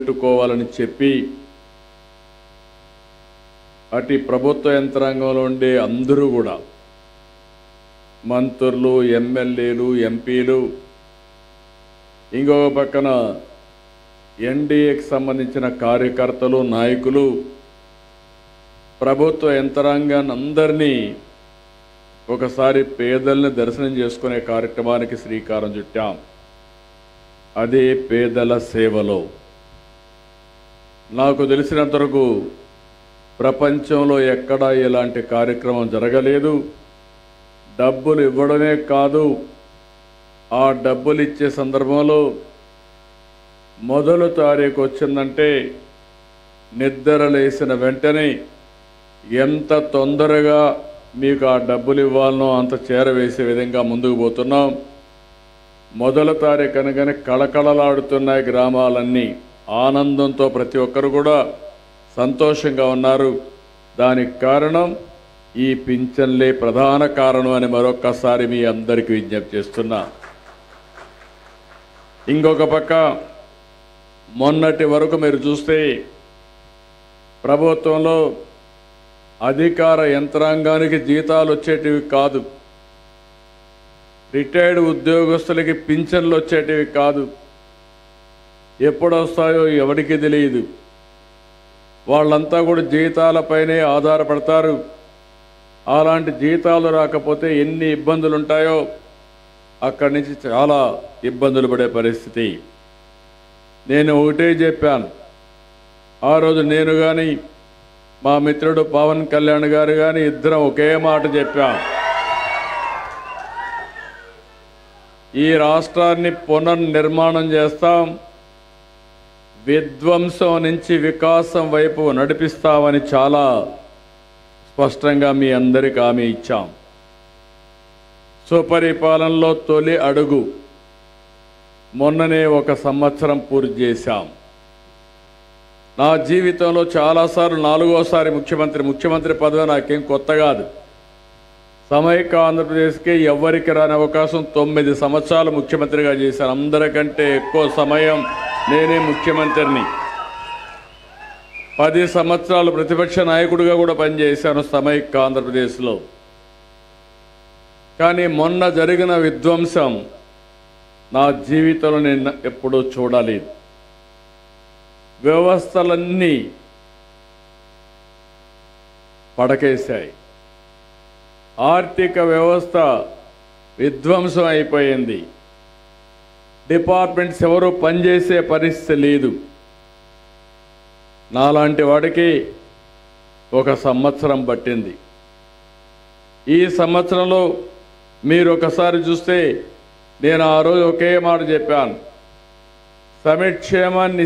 పెట్టుకోవాలని చెప్పి అటు ప్రభుత్వ యంత్రాంగంలో ఉండే అందరూ కూడా మంత్రులు, ఎమ్మెల్యేలు, ఎంపీలు, ఇంకొక పక్కన ఎన్డీఏకి సంబంధించిన కార్యకర్తలు, నాయకులు, ప్రభుత్వ యంత్రాంగాన్ని అందరినీ ఒకసారి పేదల్ని దర్శనం చేసుకునే కార్యక్రమానికి శ్రీకారం చుట్టాం. అదే పేదల సేవలో. నాకు తెలిసినంతవరకు ప్రపంచంలో ఎక్కడా ఇలాంటి కార్యక్రమం జరగలేదు. డబ్బులు ఇవ్వడమే కాదు, ఆ డబ్బులు ఇచ్చే సందర్భంలో మొదలు తారీఖు వచ్చిందంటే నిద్ర లేసిన వెంటనే ఎంత తొందరగా మీకు ఆ డబ్బులు ఇవ్వాలనో అంత చేరవేసే విధంగా ముందుకు పోతున్నాం. మొదలు తారీఖు అనగానే కళకళలాడుతున్నాయి గ్రామాలన్నీ. ఆనందంతో ప్రతి ఒక్కరు కూడా సంతోషంగా ఉన్నారు. దానికి కారణం ఈ పింఛన్లే ప్రధాన కారణం అని మరొక్కసారి మీ అందరికీ విజ్ఞప్తి చేస్తున్నా. ఇంకొక పక్క మొన్నటి వరకు మీరు చూస్తే ప్రభుత్వంలో అధికార యంత్రాంగానికి జీతాలు వచ్చేటివి కాదు, రిటైర్డ్ ఉద్యోగస్తులకి పింఛన్లు వచ్చేటివి కాదు. ఎప్పుడు వస్తాయో ఎవరికి తెలియదు. వాళ్ళంతా కూడా జీతాలపైనే ఆధారపడతారు. అలాంటి జీతాలు రాకపోతే ఎన్ని ఇబ్బందులు ఉంటాయో అక్కడి నుంచి చాలా ఇబ్బందులు పడే పరిస్థితి. నేను ఒకటే చెప్పాను ఆ రోజు, నేను కానీ మా మిత్రుడు పవన్ కళ్యాణ్ గారు కానీ ఇద్దరం ఒకే మాట చెప్పాం. ఈ రాష్ట్రాన్ని పునర్నిర్మాణం చేస్తాం, విధ్వంసం నుంచి వికాసం వైపు నడిపిస్తామని చాలా స్పష్టంగా మీ అందరికీ హామీ ఇచ్చాం. సుపరిపాలనలో తొలి అడుగు మొన్ననే 1 సంవత్సరం పూర్తి చేశాం. నా జీవితంలో చాలాసార్లు 4వసారి ముఖ్యమంత్రి పదవి నాకేం కొత్త కాదు. సమైక్య ఆంధ్రప్రదేశ్కి ఎవ్వరికి రాని అవకాశం 9 సంవత్సరాలు ముఖ్యమంత్రిగా చేశాను. అందరికంటే ఎక్కువ సమయం నేనే ముఖ్యమంత్రిని. 10 సంవత్సరాలు ప్రతిపక్ష నాయకుడిగా కూడా పనిచేశాను సమైక్య ఆంధ్రప్రదేశ్లో. కానీ మొన్న జరిగిన విధ్వంసం నా జీవితంలో నేను ఎప్పుడూ చూడలేదు. వ్యవస్థలన్నీ పడకేశాయి. ఆర్థిక వ్యవస్థ విధ్వంసం అయిపోయింది. డిపార్ట్మెంట్స్ ఎవరు పనిచేసే పరిస్థితి లేదు. నాలాంటి వాడికి 1 సంవత్సరం పట్టింది. ఈ సంవత్సరంలో మీరు ఒకసారి చూస్తే నేను ఆ రోజు ఒకే మాట చెప్పాను, సంక్షేమాన్ని